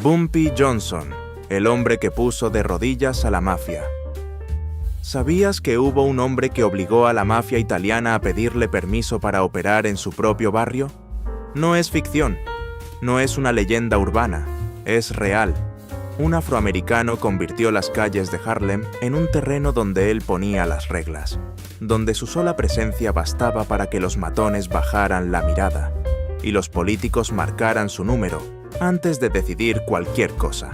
Bumpy Johnson, el hombre que puso de rodillas a la mafia. ¿Sabías que hubo un hombre que obligó a la mafia italiana a pedirle permiso para operar en su propio barrio? No es ficción, no es una leyenda urbana, es real. Un afroamericano convirtió las calles de Harlem en un terreno donde él ponía las reglas, donde su sola presencia bastaba para que los matones bajaran la mirada y los políticos marcaran su número antes de decidir cualquier cosa.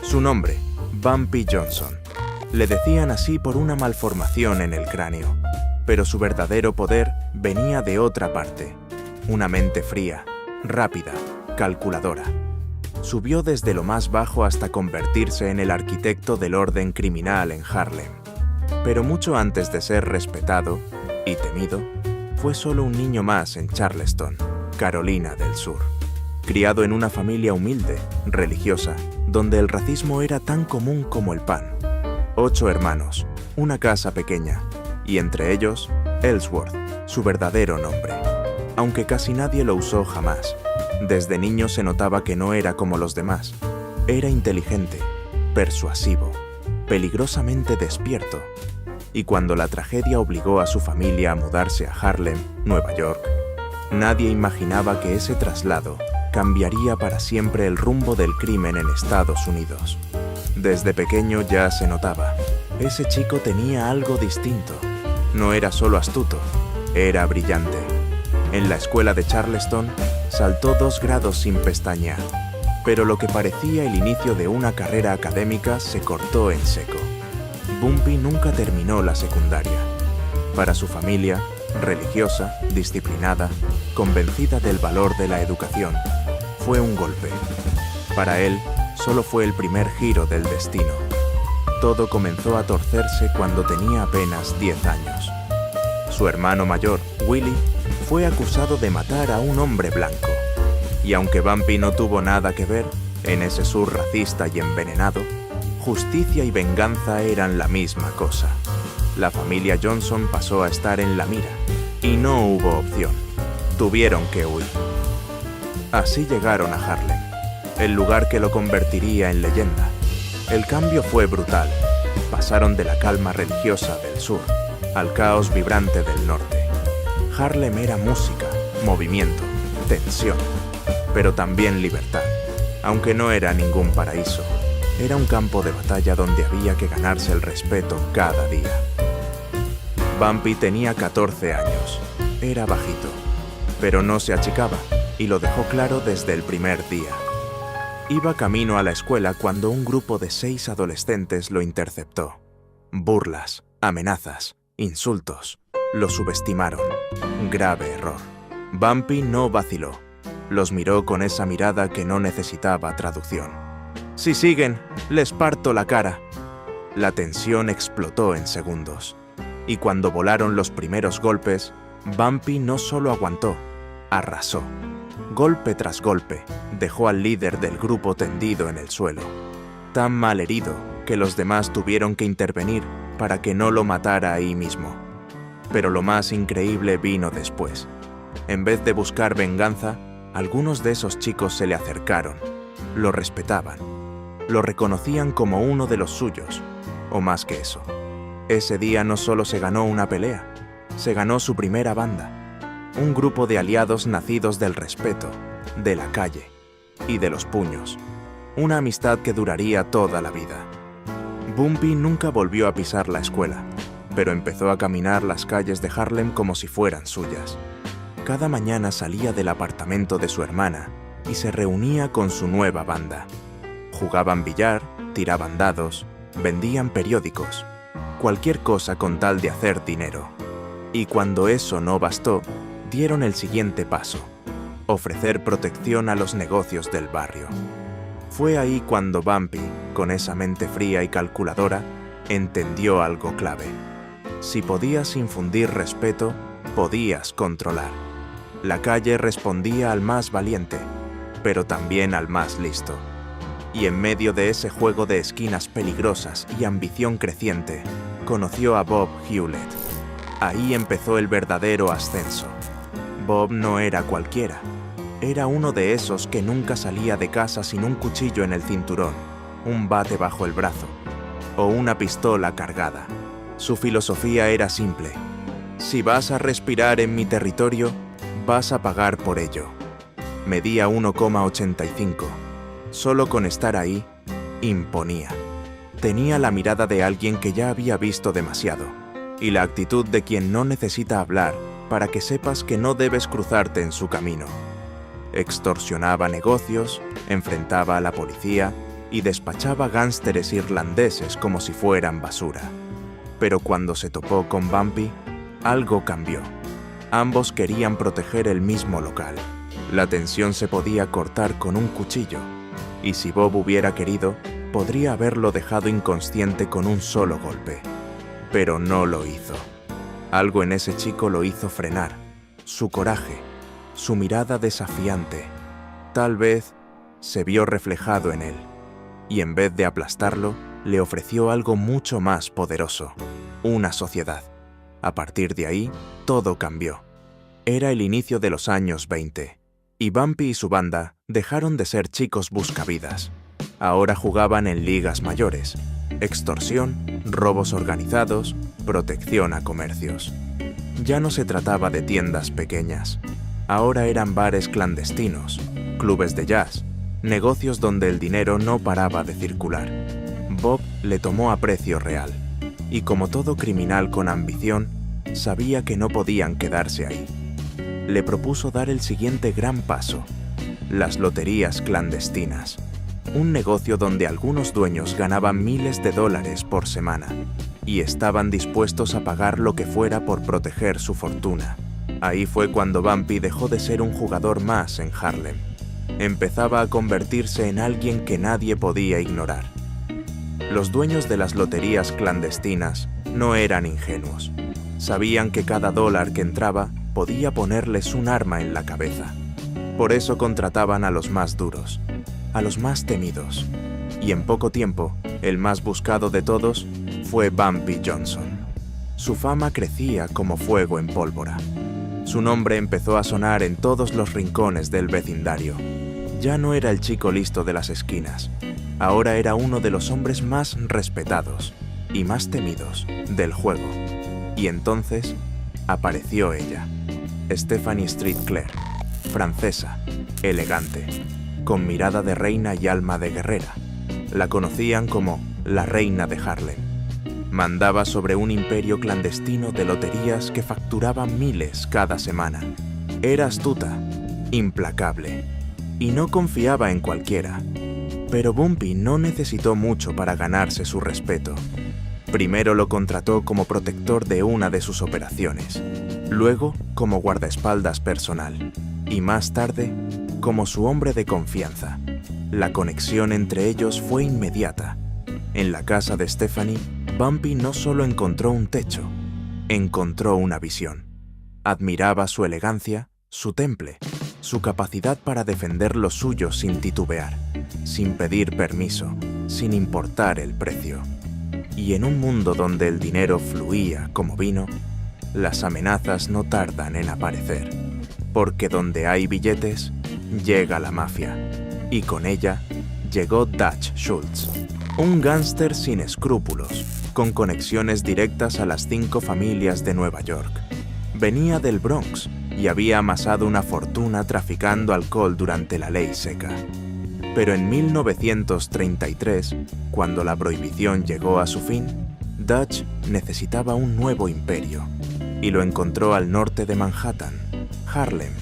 Su nombre, Bumpy Johnson. Le decían así por una malformación en el cráneo, pero su verdadero poder venía de otra parte. Una mente fría, rápida, calculadora. Subió desde lo más bajo hasta convertirse en el arquitecto del orden criminal en Harlem. Pero mucho antes de ser respetado y temido, fue solo un niño más en Charleston, Carolina del Sur. Criado en una familia humilde, religiosa, donde el racismo era tan común como el pan. 8 hermanos, una casa pequeña, y entre ellos, Ellsworth, su verdadero nombre. Aunque casi nadie lo usó jamás. Desde niño se notaba que no era como los demás. Era inteligente, persuasivo, peligrosamente despierto. Y cuando la tragedia obligó a su familia a mudarse a Harlem, Nueva York, nadie imaginaba que ese traslado cambiaría para siempre el rumbo del crimen en Estados Unidos. Desde pequeño ya se notaba. Ese chico tenía algo distinto. No era solo astuto, era brillante. En la escuela de Charleston, saltó 2 grados sin pestañear. Pero lo que parecía el inicio de una carrera académica se cortó en seco. Bumpy nunca terminó la secundaria. Para su familia, religiosa, disciplinada, convencida del valor de la educación, fue un golpe. Para él, solo fue el primer giro del destino. Todo comenzó a torcerse cuando tenía apenas 10 años. Su hermano mayor, Willie, fue acusado de matar a un hombre blanco. Y aunque Bumpy no tuvo nada que ver en ese sur racista y envenenado, justicia y venganza eran la misma cosa. La familia Johnson pasó a estar en la mira, y no hubo opción. Tuvieron que huir. Así llegaron a Harlem, el lugar que lo convertiría en leyenda. El cambio fue brutal. Pasaron de la calma religiosa del sur al caos vibrante del norte. Harlem era música, movimiento, tensión, pero también libertad. Aunque no era ningún paraíso, era un campo de batalla donde había que ganarse el respeto cada día. Bumpy tenía 14 años. Era bajito, pero no se achicaba, y lo dejó claro desde el primer día. Iba camino a la escuela cuando un grupo de 6 adolescentes lo interceptó. Burlas, amenazas, insultos. Lo subestimaron. Grave error. Bumpy no vaciló. Los miró con esa mirada que no necesitaba traducción. «Si siguen, les parto la cara». La tensión explotó en segundos. Y cuando volaron los primeros golpes, Bumpy no solo aguantó, arrasó. Golpe tras golpe, dejó al líder del grupo tendido en el suelo. Tan mal herido que los demás tuvieron que intervenir para que no lo matara ahí mismo. Pero lo más increíble vino después. En vez de buscar venganza, algunos de esos chicos se le acercaron. Lo respetaban. Lo reconocían como uno de los suyos, o más que eso. Ese día no solo se ganó una pelea, se ganó su primera banda. Un grupo de aliados nacidos del respeto, de la calle y de los puños. Una amistad que duraría toda la vida. Bumpy nunca volvió a pisar la escuela, pero empezó a caminar las calles de Harlem como si fueran suyas. Cada mañana salía del apartamento de su hermana y se reunía con su nueva banda. Jugaban billar, tiraban dados, vendían periódicos, cualquier cosa con tal de hacer dinero. Y cuando eso no bastó, dieron el siguiente paso: ofrecer protección a los negocios del barrio. Fue ahí cuando Bumpy, con esa mente fría y calculadora, entendió algo clave. Si podías infundir respeto, podías controlar. La calle respondía al más valiente, pero también al más listo. Y en medio de ese juego de esquinas peligrosas y ambición creciente, conoció a Bob Hewlett. Ahí empezó el verdadero ascenso. Bob no era cualquiera. Era uno de esos que nunca salía de casa sin un cuchillo en el cinturón, un bate bajo el brazo o una pistola cargada. Su filosofía era simple: si vas a respirar en mi territorio, vas a pagar por ello. Medía 1,85. Solo con estar ahí, imponía. Tenía la mirada de alguien que ya había visto demasiado y la actitud de quien no necesita hablar para que sepas que no debes cruzarte en su camino. Extorsionaba negocios, enfrentaba a la policía y despachaba gánsteres irlandeses como si fueran basura. Pero cuando se topó con Bumpy, algo cambió. Ambos querían proteger el mismo local. La tensión se podía cortar con un cuchillo, y si Bob hubiera querido, podría haberlo dejado inconsciente con un solo golpe. Pero no lo hizo. Algo en ese chico lo hizo frenar. Su coraje, su mirada desafiante. Tal vez se vio reflejado en él, y en vez de aplastarlo, le ofreció algo mucho más poderoso: una sociedad. A partir de ahí, todo cambió. Era el inicio de los años 20, y Bumpy y su banda dejaron de ser chicos buscavidas. Ahora jugaban en ligas mayores: extorsión, robos organizados, protección a comercios. Ya no se trataba de tiendas pequeñas. Ahora eran bares clandestinos, clubes de jazz, negocios donde el dinero no paraba de circular. Bob le tomó a precio real, y como todo criminal con ambición, sabía que no podían quedarse ahí. Le propuso dar el siguiente gran paso: las loterías clandestinas. Un negocio donde algunos dueños ganaban miles de dólares por semana y estaban dispuestos a pagar lo que fuera por proteger su fortuna. Ahí fue cuando Bumpy dejó de ser un jugador más en Harlem. Empezaba a convertirse en alguien que nadie podía ignorar. Los dueños de las loterías clandestinas no eran ingenuos. Sabían que cada dólar que entraba podía ponerles un arma en la cabeza. Por eso contrataban a los más duros, a los más temidos. Y en poco tiempo, el más buscado de todos fue Bumpy Johnson. Su fama crecía como fuego en pólvora. Su nombre empezó a sonar en todos los rincones del vecindario. Ya no era el chico listo de las esquinas. Ahora era uno de los hombres más respetados y más temidos del juego. Y entonces apareció ella, Stephanie Street Clair, francesa, elegante, con mirada de reina y alma de guerrera. La conocían como la reina de Harlem. Mandaba sobre un imperio clandestino de loterías que facturaba miles cada semana. Era astuta, implacable, y no confiaba en cualquiera. Pero Bumpy no necesitó mucho para ganarse su respeto. Primero lo contrató como protector de una de sus operaciones, luego como guardaespaldas personal, y más tarde como su hombre de confianza. La conexión entre ellos fue inmediata. En la casa de Stephanie, Bumpy no solo encontró un techo, encontró una visión. Admiraba su elegancia, su temple, su capacidad para defender lo suyo sin titubear, sin pedir permiso, sin importar el precio. Y en un mundo donde el dinero fluía como vino, las amenazas no tardan en aparecer, porque donde hay billetes, llega la mafia, y con ella llegó Dutch Schultz, un gángster sin escrúpulos, con conexiones directas a las 5 familias de Nueva York. Venía del Bronx y había amasado una fortuna traficando alcohol durante la ley seca. Pero en 1933, cuando la prohibición llegó a su fin, Dutch necesitaba un nuevo imperio, y lo encontró al norte de Manhattan, Harlem,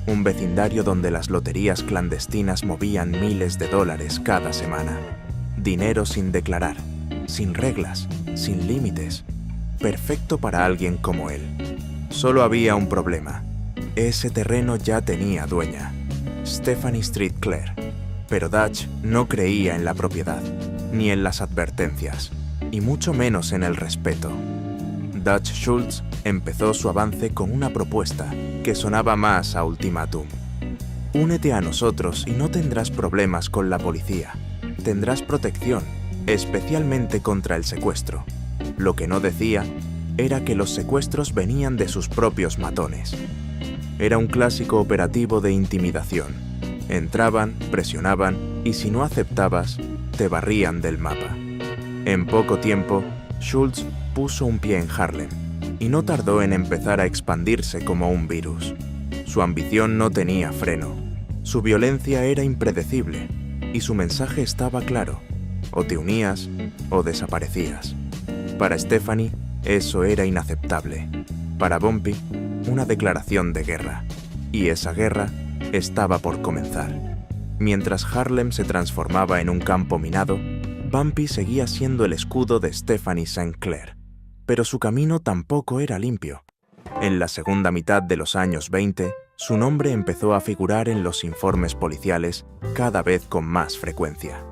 un vecindario donde las loterías clandestinas movían miles de dólares cada semana. Dinero sin declarar, sin reglas, sin límites. Perfecto para alguien como él. Solo había un problema. Ese terreno ya tenía dueña, Stephanie Street Clair. Pero Dutch no creía en la propiedad, ni en las advertencias, y mucho menos en el respeto. Dutch Schultz empezó su avance con una propuesta que sonaba más a ultimátum. Únete a nosotros y no tendrás problemas con la policía. Tendrás protección, especialmente contra el secuestro. Lo que no decía era que los secuestros venían de sus propios matones. Era un clásico operativo de intimidación. Entraban, presionaban y si no aceptabas, te barrían del mapa. En poco tiempo, Schultz puso un pie en Harlem y no tardó en empezar a expandirse como un virus. Su ambición no tenía freno, su violencia era impredecible y su mensaje estaba claro: o te unías o desaparecías. Para Stephanie, eso era inaceptable. Para Bumpy, una declaración de guerra. Y esa guerra estaba por comenzar. Mientras Harlem se transformaba en un campo minado, Bumpy seguía siendo el escudo de Stephanie St. Clair. Pero su camino tampoco era limpio. En la segunda mitad de los años 20, su nombre empezó a figurar en los informes policiales cada vez con más frecuencia.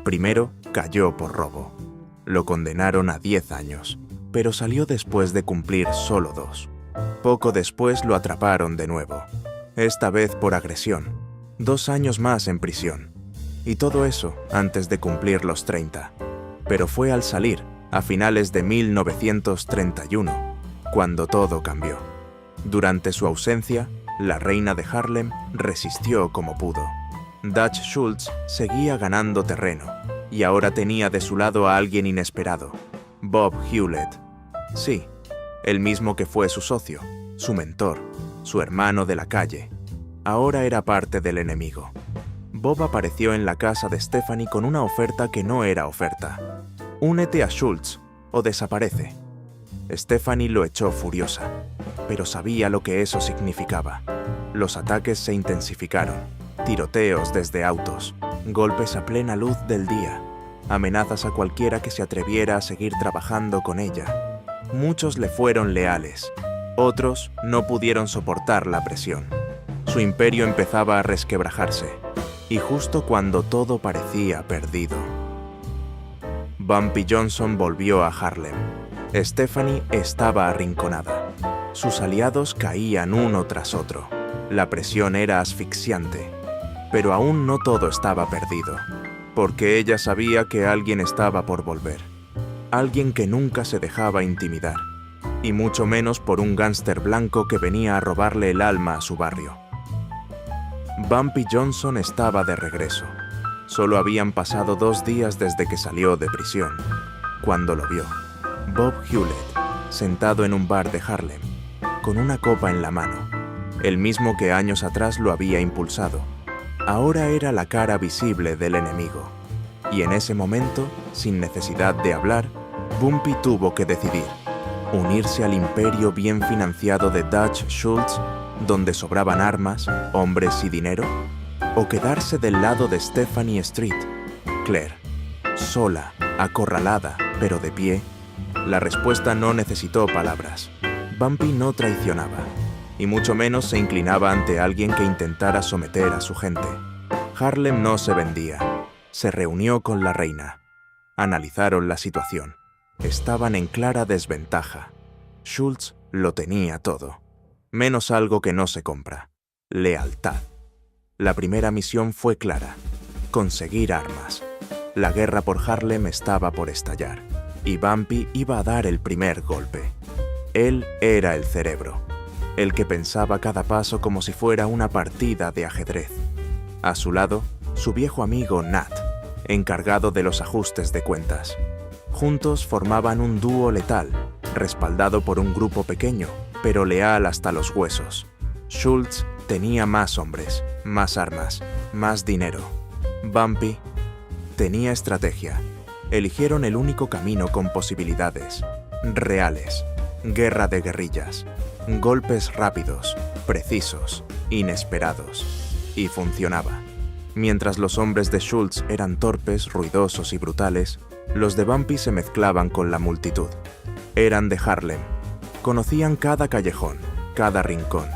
Primero, cayó por robo. Lo condenaron a 10 años, pero salió después de cumplir solo 2. Poco después lo atraparon de nuevo, esta vez por agresión. 2 años más en prisión. Y todo eso antes de cumplir los 30. Pero fue al salir, a finales de 1931, cuando todo cambió. Durante su ausencia, la reina de Harlem resistió como pudo. Dutch Schultz seguía ganando terreno, y ahora tenía de su lado a alguien inesperado, Bob Hewlett. Sí, el mismo que fue su socio, su mentor, su hermano de la calle. Ahora era parte del enemigo. Bob apareció en la casa de Stephanie con una oferta que no era oferta. Únete a Schultz o desaparece. Stephanie lo echó furiosa, pero sabía lo que eso significaba. Los ataques se intensificaron, tiroteos desde autos, golpes a plena luz del día, amenazas a cualquiera que se atreviera a seguir trabajando con ella. Muchos le fueron leales, otros no pudieron soportar la presión. Su imperio empezaba a resquebrajarse, y justo cuando todo parecía perdido. Bumpy Johnson volvió a Harlem. Stephanie estaba arrinconada. Sus aliados caían uno tras otro. La presión era asfixiante. Pero aún no todo estaba perdido, porque ella sabía que alguien estaba por volver. Alguien que nunca se dejaba intimidar, y mucho menos por un gánster blanco que venía a robarle el alma a su barrio. Bumpy Johnson estaba de regreso. Solo habían pasado 2 días desde que salió de prisión, cuando lo vio. Bob Hewlett, sentado en un bar de Harlem, con una copa en la mano, el mismo que años atrás lo había impulsado. Ahora era la cara visible del enemigo. Y en ese momento, sin necesidad de hablar, Bumpy tuvo que decidir: unirse al imperio bien financiado de Dutch Schultz, donde sobraban armas, hombres y dinero, o quedarse del lado de Stephanie Street, Clair, sola, acorralada, pero de pie. La respuesta no necesitó palabras. Bumpy no traicionaba, y mucho menos se inclinaba ante alguien que intentara someter a su gente. Harlem no se vendía. Se reunió con la reina. Analizaron la situación. Estaban en clara desventaja. Schultz lo tenía todo, menos algo que no se compra: lealtad. La primera misión fue clara: conseguir armas. La guerra por Harlem estaba por estallar, y Bumpy iba a dar el primer golpe. Él era el cerebro, el que pensaba cada paso como si fuera una partida de ajedrez. A su lado, su viejo amigo Nat, encargado de los ajustes de cuentas. Juntos formaban un dúo letal, respaldado por un grupo pequeño, pero leal hasta los huesos. Schultz tenía más hombres, más armas, más dinero. Bumpy tenía estrategia. Eligieron el único camino con posibilidades reales: guerra de guerrillas, golpes rápidos, precisos, inesperados. Y funcionaba. Mientras los hombres de Schultz eran torpes, ruidosos y brutales, los de Bumpy se mezclaban con la multitud. Eran de Harlem. Conocían cada callejón, cada rincón,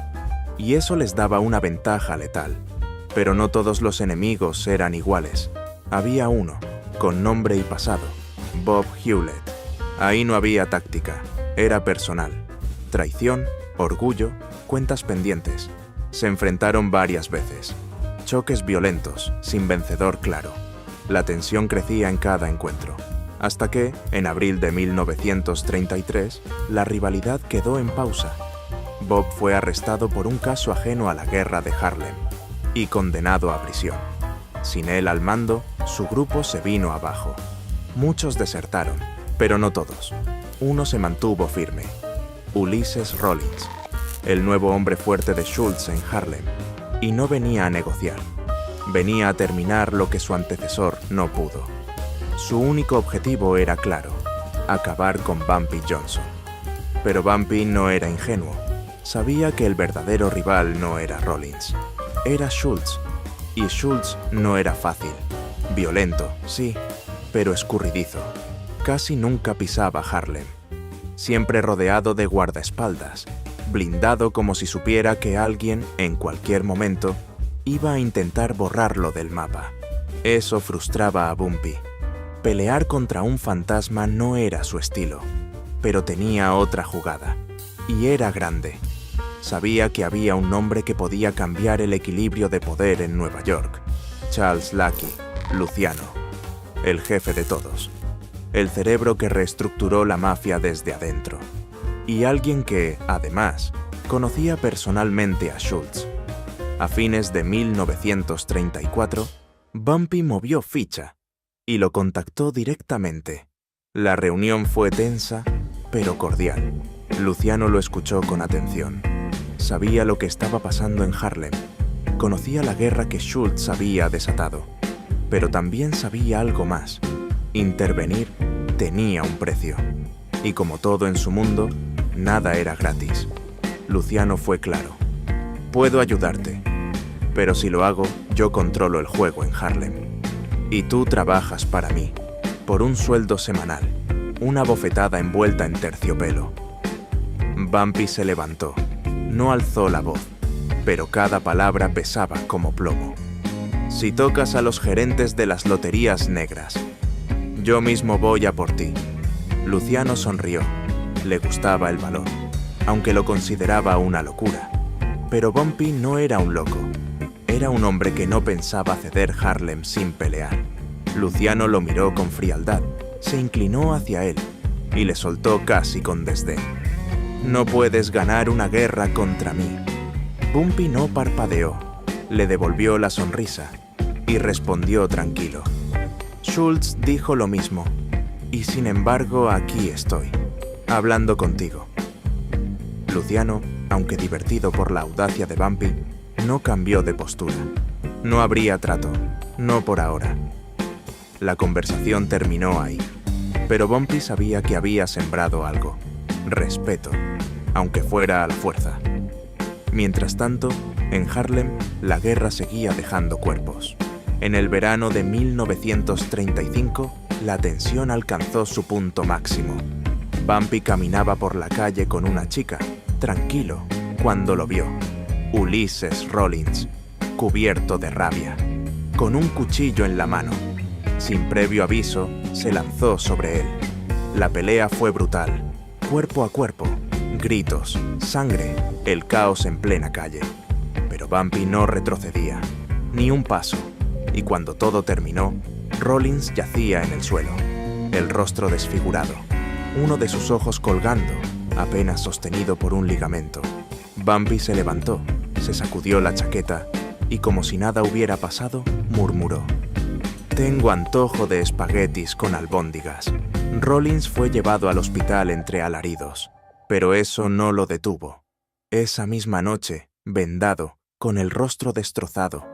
y eso les daba una ventaja letal. Pero no todos los enemigos eran iguales. Había uno, con nombre y pasado: Bob Hewlett. Ahí no había táctica, era personal. Traición, orgullo, cuentas pendientes. Se enfrentaron varias veces. Choques violentos, sin vencedor claro. La tensión crecía en cada encuentro, hasta que, en abril de 1933, la rivalidad quedó en pausa. Bob fue arrestado por un caso ajeno a la guerra de Harlem y condenado a prisión. Sin él al mando, su grupo se vino abajo. Muchos desertaron, pero no todos. Uno se mantuvo firme: Ulysses Rollins, el nuevo hombre fuerte de Schultz en Harlem, y no venía a negociar. Venía a terminar lo que su antecesor no pudo. Su único objetivo era claro: acabar con Bumpy Johnson. Pero Bumpy no era ingenuo. Sabía que el verdadero rival no era Rollins, era Schultz. Y Schultz no era fácil. Violento, sí, pero escurridizo. Casi nunca pisaba Harlem. Siempre rodeado de guardaespaldas, blindado como si supiera que alguien, en cualquier momento, iba a intentar borrarlo del mapa. Eso frustraba a Bumpy. Pelear contra un fantasma no era su estilo, pero tenía otra jugada. Y era grande. Sabía que había un hombre que podía cambiar el equilibrio de poder en Nueva York: Charles Lucky, Luciano, el jefe de todos, el cerebro que reestructuró la mafia desde adentro, y alguien que, además, conocía personalmente a Schultz. A fines de 1934, Bumpy movió ficha y lo contactó directamente. La reunión fue tensa, pero cordial. Luciano lo escuchó con atención. Sabía lo que estaba pasando en Harlem. Conocía la guerra que Schultz había desatado. Pero también sabía algo más. Intervenir tenía un precio. Y como todo en su mundo, nada era gratis. Luciano fue claro: puedo ayudarte, pero si lo hago, yo controlo el juego en Harlem. Y tú trabajas para mí, por un sueldo semanal, una bofetada envuelta en terciopelo. Bumpy se levantó. No alzó la voz, pero cada palabra pesaba como plomo. Si tocas a los gerentes de las loterías negras, yo mismo voy a por ti. Luciano sonrió. Le gustaba el valor, aunque lo consideraba una locura. Pero Bumpy no era un loco. Era un hombre que no pensaba ceder Harlem sin pelear. Luciano lo miró con frialdad, se inclinó hacia él y le soltó casi con desdén: no puedes ganar una guerra contra mí. Bumpy no parpadeó, le devolvió la sonrisa y respondió tranquilo: Schultz dijo lo mismo, y sin embargo aquí estoy, hablando contigo. Luciano, aunque divertido por la audacia de Bumpy, no cambió de postura. No habría trato, no por ahora. La conversación terminó ahí, pero Bumpy sabía que había sembrado algo: respeto, aunque fuera a la fuerza. Mientras tanto, en Harlem, la guerra seguía dejando cuerpos. En el verano de 1935, la tensión alcanzó su punto máximo. Bumpy caminaba por la calle con una chica, tranquilo, cuando lo vio: Ulysses Rollins, cubierto de rabia, con un cuchillo en la mano. Sin previo aviso, se lanzó sobre él. La pelea fue brutal, cuerpo a cuerpo, gritos, sangre, el caos en plena calle. Pero Bumpy no retrocedía, ni un paso, y cuando todo terminó, Rollins yacía en el suelo, el rostro desfigurado, uno de sus ojos colgando, apenas sostenido por un ligamento. Bumpy se levantó, se sacudió la chaqueta y, como si nada hubiera pasado, murmuró: tengo antojo de espaguetis con albóndigas. Rollins fue llevado al hospital entre alaridos, pero eso no lo detuvo. Esa misma noche, vendado, con el rostro destrozado,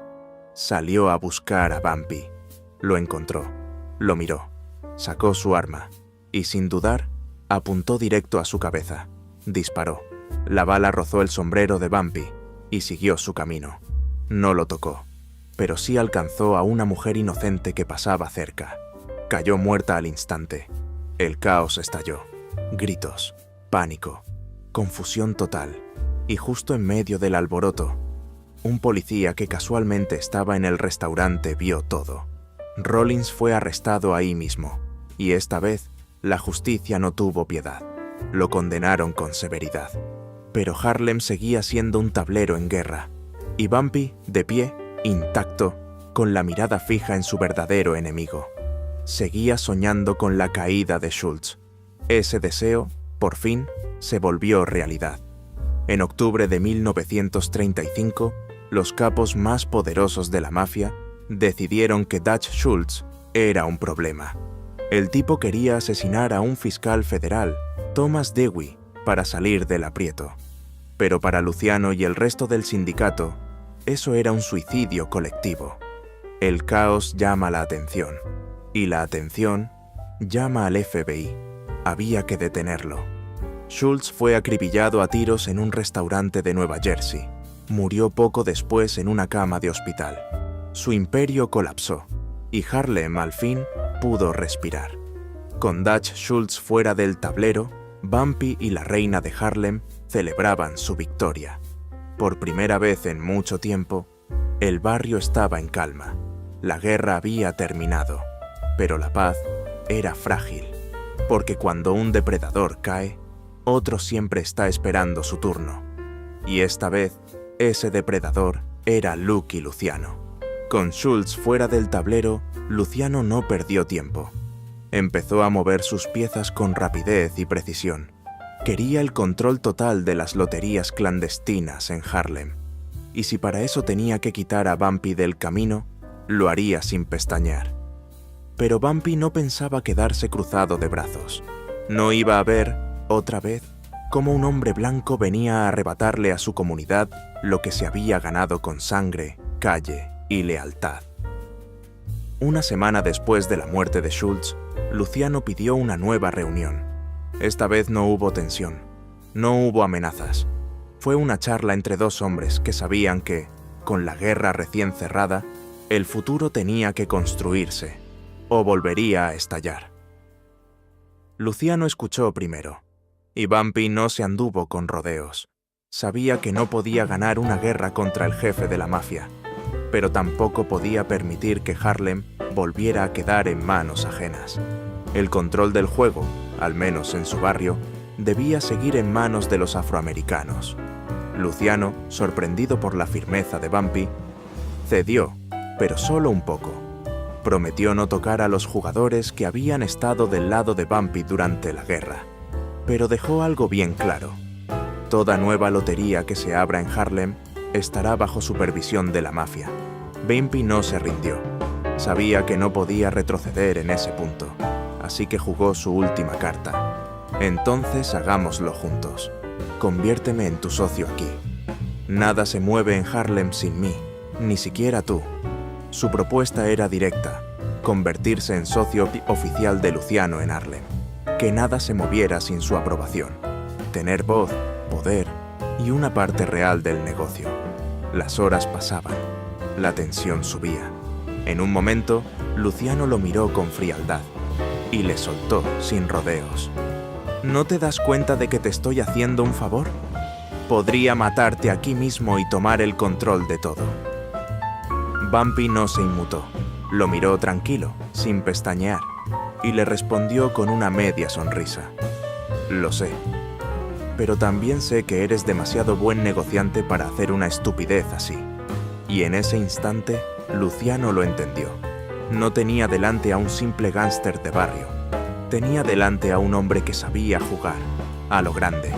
salió a buscar a Bumpy. Lo encontró, lo miró, sacó su arma y, sin dudar, apuntó directo a su cabeza. Disparó. La bala rozó el sombrero de Bumpy y siguió su camino. No lo tocó, pero sí alcanzó a una mujer inocente que pasaba cerca. Cayó muerta al instante. El caos estalló. Gritos, pánico, confusión total. Y justo en medio del alboroto, un policía que casualmente estaba en el restaurante vio todo. Rollins fue arrestado ahí mismo, y esta vez la justicia no tuvo piedad. Lo condenaron con severidad. Pero Harlem seguía siendo un tablero en guerra, y Bumpy, de pie, intacto, con la mirada fija en su verdadero enemigo. Seguía soñando con la caída de Schultz. Ese deseo, por fin, se volvió realidad. En octubre de 1935, los capos más poderosos de la mafia decidieron que Dutch Schultz era un problema. El tipo quería asesinar a un fiscal federal, Thomas Dewey, para salir del aprieto. Pero para Luciano y el resto del sindicato, eso era un suicidio colectivo. El caos llama la atención, y la atención llama al FBI. Había que detenerlo. Schultz fue acribillado a tiros en un restaurante de Nueva Jersey. Murió poco después en una cama de hospital. Su imperio colapsó, y Harlem al fin pudo respirar. Con Dutch Schultz fuera del tablero, Bumpy y la reina de Harlem celebraban su victoria. Por primera vez en mucho tiempo, el barrio estaba en calma. La guerra había terminado, pero la paz era frágil, porque cuando un depredador cae, otro siempre está esperando su turno. Y esta vez, ese depredador era Lucky Luciano. Con Schultz fuera del tablero, Luciano no perdió tiempo. Empezó a mover sus piezas con rapidez y precisión. Quería el control total de las loterías clandestinas en Harlem. Y si para eso tenía que quitar a Bumpy del camino, lo haría sin pestañear. Pero Bumpy no pensaba quedarse cruzado de brazos. No iba a ver, otra vez, cómo un hombre blanco venía a arrebatarle a su comunidad lo que se había ganado con sangre, calle y lealtad. Una semana después de la muerte de Schultz, Luciano pidió una nueva reunión. Esta vez no hubo tensión, no hubo amenazas. Fue una charla entre dos hombres que sabían que, con la guerra recién cerrada, el futuro tenía que construirse, o volvería a estallar. Luciano escuchó primero, y Bumpy no se anduvo con rodeos. Sabía que no podía ganar una guerra contra el jefe de la mafia, pero tampoco podía permitir que Harlem volviera a quedar en manos ajenas. El control del juego, al menos en su barrio, debía seguir en manos de los afroamericanos. Luciano, sorprendido por la firmeza de Bumpy, cedió, pero solo un poco. Prometió no tocar a los jugadores que habían estado del lado de Bumpy durante la guerra, pero dejó algo bien claro. Toda nueva lotería que se abra en Harlem estará bajo supervisión de la mafia. Bumpy no se rindió. Sabía que no podía retroceder en ese punto, así que jugó su última carta. Entonces hagámoslo juntos. Conviérteme en tu socio aquí. Nada se mueve en Harlem sin mí, ni siquiera tú. Su propuesta era directa, convertirse en socio oficial de Luciano en Harlem. Que nada se moviera sin su aprobación. Tener voz, poder y una parte real del negocio. Las horas pasaban. La tensión subía. En un momento, Luciano lo miró con frialdad y le soltó sin rodeos. ¿No te das cuenta de que te estoy haciendo un favor? Podría matarte aquí mismo y tomar el control de todo. Bumpy no se inmutó. Lo miró tranquilo, sin pestañear, y le respondió con una media sonrisa. Lo sé, pero también sé que eres demasiado buen negociante para hacer una estupidez así. Y en ese instante, Luciano lo entendió. No tenía delante a un simple gángster de barrio. Tenía delante a un hombre que sabía jugar, a lo grande.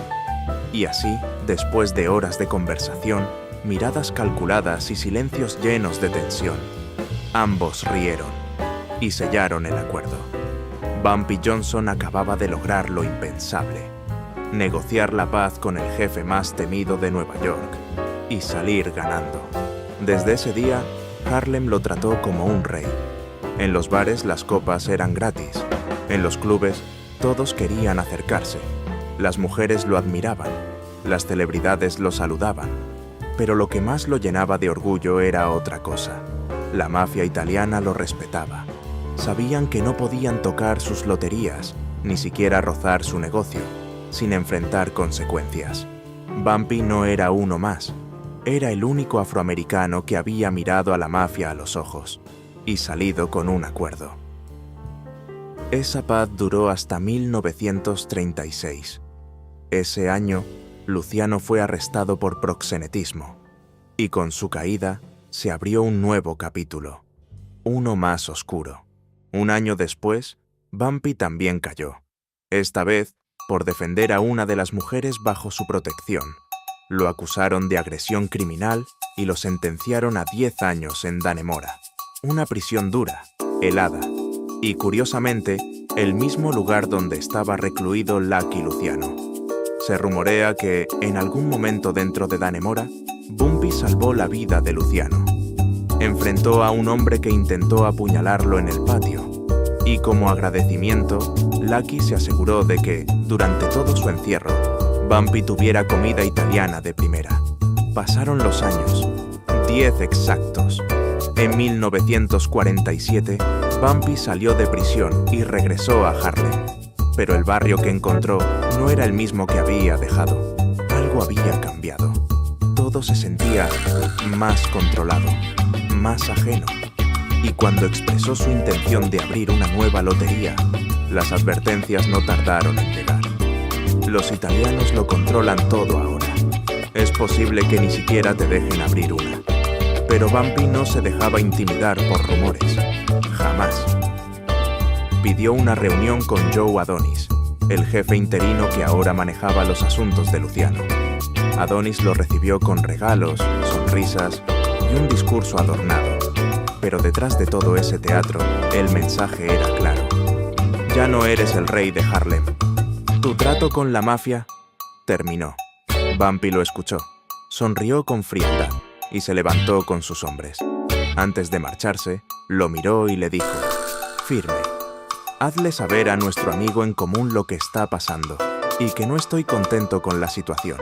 Y así, después de horas de conversación, miradas calculadas y silencios llenos de tensión, ambos rieron y sellaron el acuerdo. Bumpy Johnson acababa de lograr lo impensable: negociar la paz con el jefe más temido de Nueva York y salir ganando. Desde ese día, Harlem lo trató como un rey. En los bares las copas eran gratis. En los clubes, todos querían acercarse. Las mujeres lo admiraban. Las celebridades lo saludaban. Pero lo que más lo llenaba de orgullo era otra cosa. La mafia italiana lo respetaba. Sabían que no podían tocar sus loterías, ni siquiera rozar su negocio, sin enfrentar consecuencias. Bumpy no era uno más. Era el único afroamericano que había mirado a la mafia a los ojos y salido con un acuerdo. Esa paz duró hasta 1936. Ese año, Luciano fue arrestado por proxenetismo, y con su caída se abrió un nuevo capítulo, uno más oscuro. Un año después, Bumpy también cayó, esta vez por defender a una de las mujeres bajo su protección, Lo acusaron de agresión criminal y lo sentenciaron a 10 años en Dannemora, una prisión dura, helada, y curiosamente, el mismo lugar donde estaba recluido Lucky Luciano. Se rumorea que, en algún momento dentro de Dannemora, Bumpy salvó la vida de Luciano. Enfrentó a un hombre que intentó apuñalarlo en el patio, y como agradecimiento, Lucky se aseguró de que, durante todo su encierro, Bumpy tuviera comida italiana de primera. Pasaron los años, 10 exactos. En 1947, Bumpy salió de prisión y regresó a Harlem. Pero el barrio que encontró no era el mismo que había dejado. Algo había cambiado. Todo se sentía más controlado, más ajeno. Y cuando expresó su intención de abrir una nueva lotería, las advertencias no tardaron en llegar. Los italianos lo controlan todo ahora. Es posible que ni siquiera te dejen abrir una. Pero Bumpy no se dejaba intimidar por rumores. Jamás. Pidió una reunión con Joe Adonis, el jefe interino que ahora manejaba los asuntos de Luciano. Adonis lo recibió con regalos, sonrisas y un discurso adornado. Pero detrás de todo ese teatro, el mensaje era claro. Ya no eres el rey de Harlem. Tu trato con la mafia terminó. Bumpy lo escuchó, sonrió con frialdad y se levantó con sus hombres. Antes de marcharse, lo miró y le dijo: firme, hazle saber a nuestro amigo en común lo que está pasando y que no estoy contento con la situación.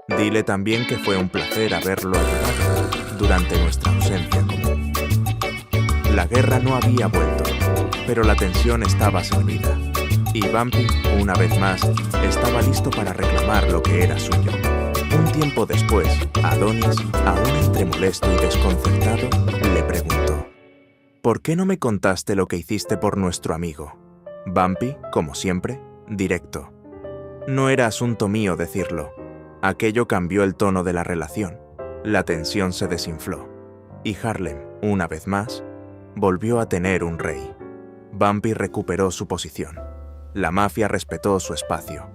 Dile también que fue un placer haberlo ayudado durante nuestra ausencia común. La guerra no había vuelto, pero la tensión estaba servida. Y Bumpy, una vez más, estaba listo para reclamar lo que era suyo. Un tiempo después, Adonis, aún entre molesto y desconcertado, le preguntó: ¿por qué no me contaste lo que hiciste por nuestro amigo? Bumpy, como siempre, directo. No era asunto mío decirlo. Aquello cambió el tono de la relación. La tensión se desinfló. Y Harlem, una vez más, volvió a tener un rey. Bumpy recuperó su posición. La mafia respetó su espacio.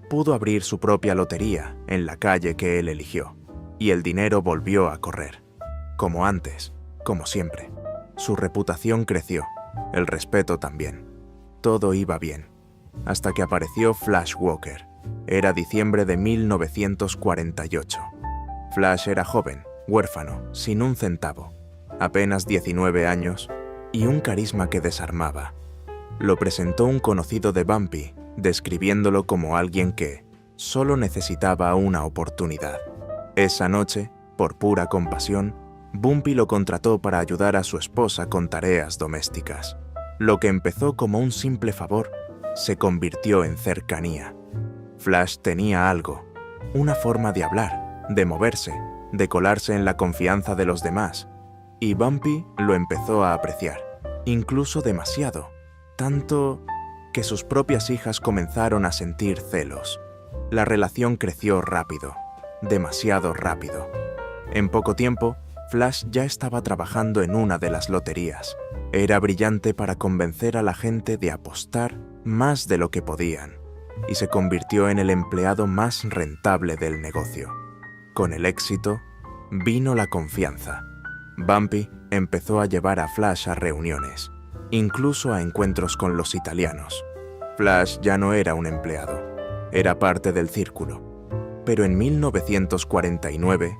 Pudo abrir su propia lotería en la calle que él eligió. Y el dinero volvió a correr. Como antes, como siempre. Su reputación creció, el respeto también. Todo iba bien. Hasta que apareció Flash Walker. Era diciembre de 1948. Flash era joven, huérfano, sin un centavo. Apenas 19 años y un carisma que desarmaba. Lo presentó un conocido de Bumpy, describiéndolo como alguien que solo necesitaba una oportunidad. Esa noche, por pura compasión, Bumpy lo contrató para ayudar a su esposa con tareas domésticas. Lo que empezó como un simple favor se convirtió en cercanía. Flash tenía algo, una forma de hablar, de moverse, de colarse en la confianza de los demás, y Bumpy lo empezó a apreciar, incluso demasiado. Tanto que sus propias hijas comenzaron a sentir celos. La relación creció rápido, demasiado rápido. En poco tiempo, Flash ya estaba trabajando en una de las loterías. Era brillante para convencer a la gente de apostar más de lo que podían, y se convirtió en el empleado más rentable del negocio. Con el éxito, vino la confianza. Bumpy empezó a llevar a Flash a reuniones, incluso a encuentros con los italianos. Flash ya no era un empleado, era parte del círculo. Pero en 1949,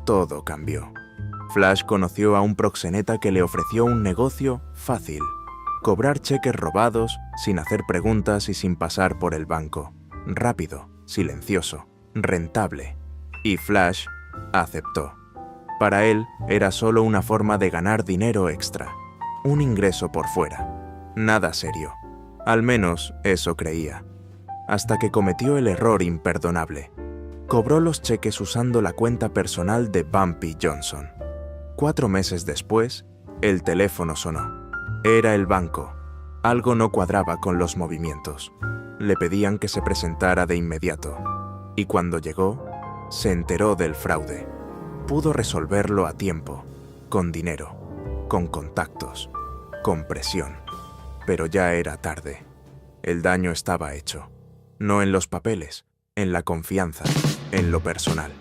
todo cambió. Flash conoció a un proxeneta que le ofreció un negocio fácil: cobrar cheques robados sin hacer preguntas y sin pasar por el banco. Rápido, silencioso, rentable. Y Flash aceptó. Para él era solo una forma de ganar dinero extra. Un ingreso por fuera. Nada serio. Al menos eso creía. Hasta que cometió el error imperdonable. Cobró los cheques usando la cuenta personal de Bumpy Johnson. 4 meses después, el teléfono sonó. Era el banco. Algo no cuadraba con los movimientos. Le pedían que se presentara de inmediato. Y cuando llegó, se enteró del fraude. Pudo resolverlo a tiempo, con dinero, con contactos, con presión. Pero ya era tarde. El daño estaba hecho. No en los papeles, en la confianza, en lo personal.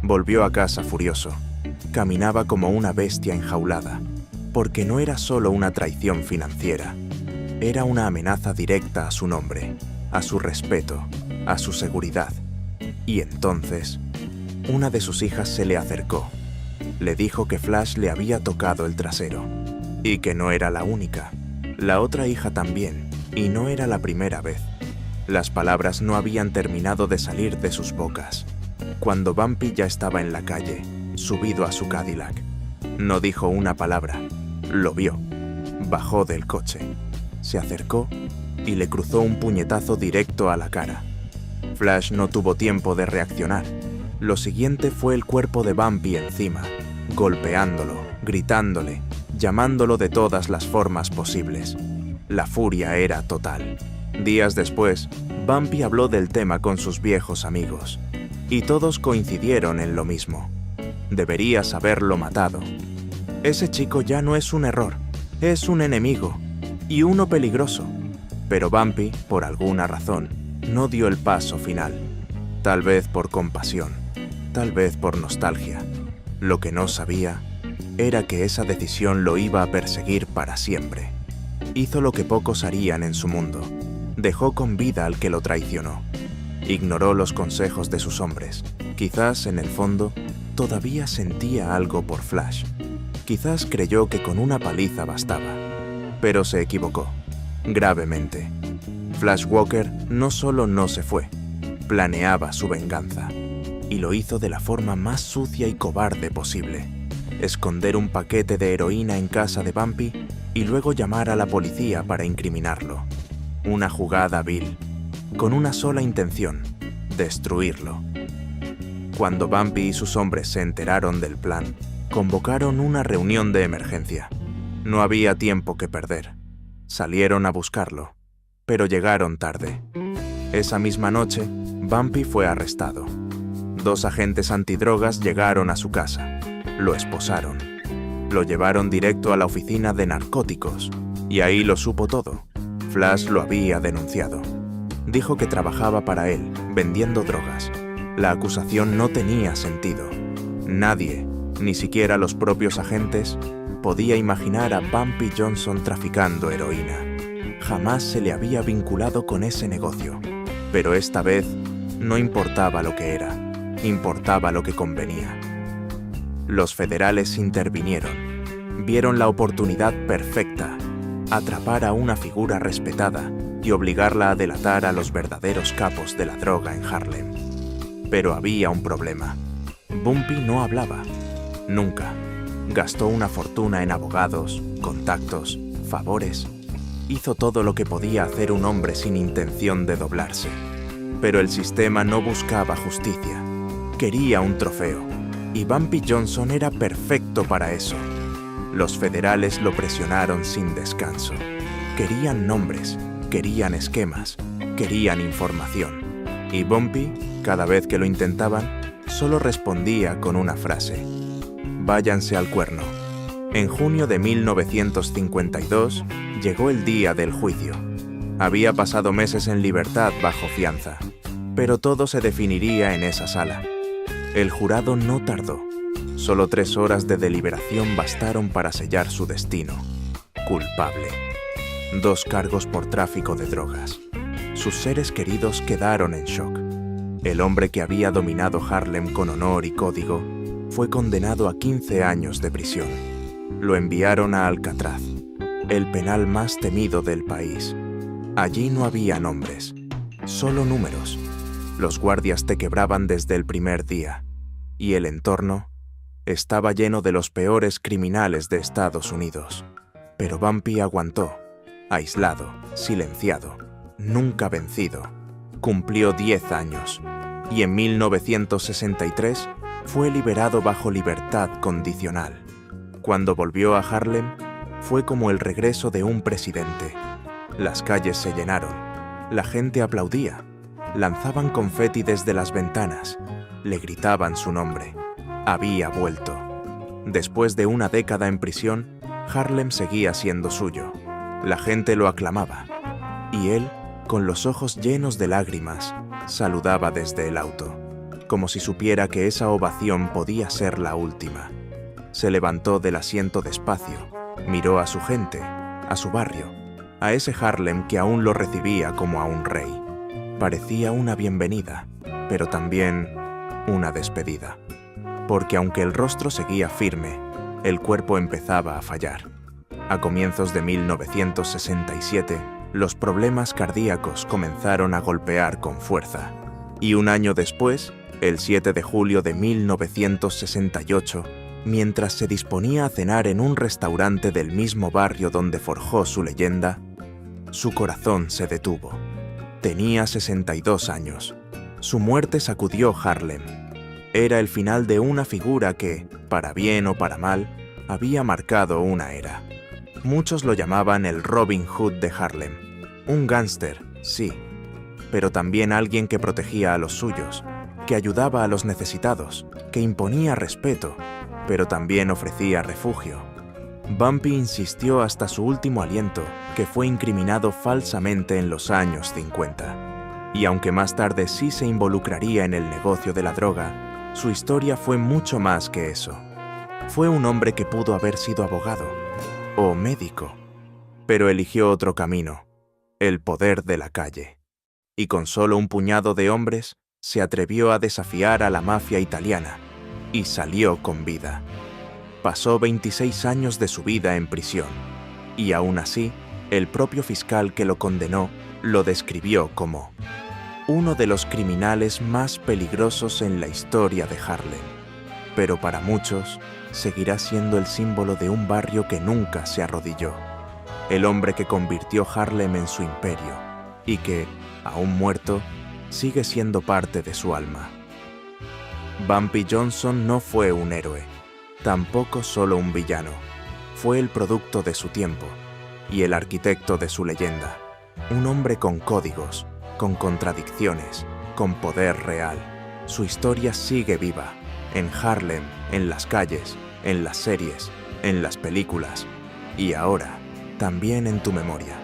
Volvió a casa furioso. Caminaba como una bestia enjaulada, porque no era solo una traición financiera, era una amenaza directa a su nombre, a su respeto, a su seguridad. Y entonces, una de sus hijas se le acercó. Le dijo que Flash le había tocado el trasero, y que no era la única. La otra hija también, y no era la primera vez. Las palabras no habían terminado de salir de sus bocas, cuando Bumpy ya estaba en la calle, subido a su Cadillac. No dijo una palabra, lo vio. Bajó del coche, se acercó y le cruzó un puñetazo directo a la cara. Flash no tuvo tiempo de reaccionar. Lo siguiente fue el cuerpo de Bumpy encima, golpeándolo, gritándole, llamándolo de todas las formas posibles. La furia era total. Días después, Bumpy habló del tema con sus viejos amigos, y todos coincidieron en lo mismo. Deberías haberlo matado. Ese chico ya no es un error, es un enemigo, y uno peligroso. Pero Bumpy, por alguna razón, no dio el paso final. Tal vez por compasión, tal vez por nostalgia. Lo que no sabía era que esa decisión lo iba a perseguir para siempre. Hizo lo que pocos harían en su mundo. Dejó con vida al que lo traicionó. Ignoró los consejos de sus hombres. Quizás, en el fondo, todavía sentía algo por Flash. Quizás creyó que con una paliza bastaba. Pero se equivocó, gravemente. Flash Walker no solo no se fue, planeaba su venganza. Y lo hizo de la forma más sucia y cobarde posible. Esconder un paquete de heroína en casa de Bumpy y luego llamar a la policía para incriminarlo. Una jugada vil, con una sola intención: destruirlo. Cuando Bumpy y sus hombres se enteraron del plan, convocaron una reunión de emergencia. No había tiempo que perder. Salieron a buscarlo, pero llegaron tarde. Esa misma noche, Bumpy fue arrestado. 2 agentes antidrogas llegaron a su casa. Lo esposaron. Lo llevaron directo a la oficina de narcóticos, y ahí lo supo todo. Flash lo había denunciado. Dijo que trabajaba para él, vendiendo drogas. La acusación no tenía sentido. Nadie, ni siquiera los propios agentes, podía imaginar a Bumpy Johnson traficando heroína. Jamás se le había vinculado con ese negocio. Pero esta vez no importaba lo que era, importaba lo que convenía. Los federales intervinieron. Vieron la oportunidad perfecta: atrapar a una figura respetada y obligarla a delatar a los verdaderos capos de la droga en Harlem. Pero había un problema. Bumpy no hablaba. Nunca. Gastó una fortuna en abogados, contactos, favores. Hizo todo lo que podía hacer un hombre sin intención de doblarse. Pero el sistema no buscaba justicia. Quería un trofeo. Y Bumpy Johnson era perfecto para eso. Los federales lo presionaron sin descanso. Querían nombres, querían esquemas, querían información. Y Bumpy, cada vez que lo intentaban, solo respondía con una frase: váyanse al cuerno. En junio de 1952 llegó el día del juicio. Había pasado meses en libertad bajo fianza, pero todo se definiría en esa sala. El jurado no tardó. Solo 3 horas de deliberación bastaron para sellar su destino. Culpable. 2 cargos por tráfico de drogas. Sus seres queridos quedaron en shock. El hombre que había dominado Harlem con honor y código fue condenado a 15 años de prisión. Lo enviaron a Alcatraz, el penal más temido del país. Allí no había nombres, solo números. Los guardias te quebraban desde el primer día, y el entorno estaba lleno de los peores criminales de Estados Unidos. Pero Bumpy aguantó, aislado, silenciado, nunca vencido. Cumplió 10 años, y en 1963 fue liberado bajo libertad condicional. Cuando volvió a Harlem, fue como el regreso de un presidente. Las calles se llenaron, la gente aplaudía, lanzaban confeti desde las ventanas, le gritaban su nombre. Había vuelto. Después de una década en prisión, Harlem seguía siendo suyo. La gente lo aclamaba, y él, con los ojos llenos de lágrimas, saludaba desde el auto. como si supiera que esa ovación podía ser la última. Se levantó del asiento despacio, miró a su gente, a su barrio, a ese Harlem que aún lo recibía como a un rey. Parecía una bienvenida, pero también una despedida. Porque aunque el rostro seguía firme, el cuerpo empezaba a fallar. A comienzos de 1967, los problemas cardíacos comenzaron a golpear con fuerza. Y un año después, el 7 de julio de 1968, mientras se disponía a cenar en un restaurante del mismo barrio donde forjó su leyenda, su corazón se detuvo. Tenía 62 años. Su muerte sacudió Harlem. Era el final de una figura que, para bien o para mal, había marcado una era. Muchos lo llamaban el Robin Hood de Harlem. Un gángster, sí, pero también alguien que protegía a los suyos, que ayudaba a los necesitados, que imponía respeto, pero también ofrecía refugio. Bumpy insistió hasta su último aliento que fue incriminado falsamente en los años 50. Y aunque más tarde sí se involucraría en el negocio de la droga, su historia fue mucho más que eso. Fue un hombre que pudo haber sido abogado o médico, pero eligió otro camino, el poder de la calle. Y con solo un puñado de hombres, se atrevió a desafiar a la mafia italiana y salió con vida. Pasó 26 años de su vida en prisión, y aún así, el propio fiscal que lo condenó lo describió como uno de los criminales más peligrosos en la historia de Harlem. Pero para muchos, seguirá siendo el símbolo de un barrio que nunca se arrodilló. El hombre que convirtió Harlem en su imperio, y que, aún muerto, sigue siendo parte de su alma. Bumpy Johnson no fue un héroe, tampoco solo un villano. Fue el producto de su tiempo y el arquitecto de su leyenda. Un hombre con códigos, con contradicciones, con poder real. Su historia sigue viva, en Harlem, en las calles, en las series, en las películas y ahora, también en tu memoria.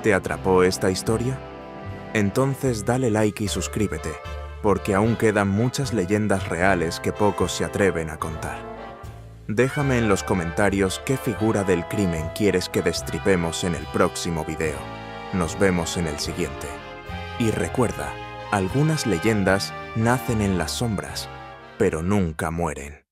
¿Te atrapó esta historia? Entonces dale like y suscríbete, porque aún quedan muchas leyendas reales que pocos se atreven a contar. Déjame en los comentarios qué figura del crimen quieres que destripemos en el próximo video. Nos vemos en el siguiente. Y recuerda, algunas leyendas nacen en las sombras, pero nunca mueren.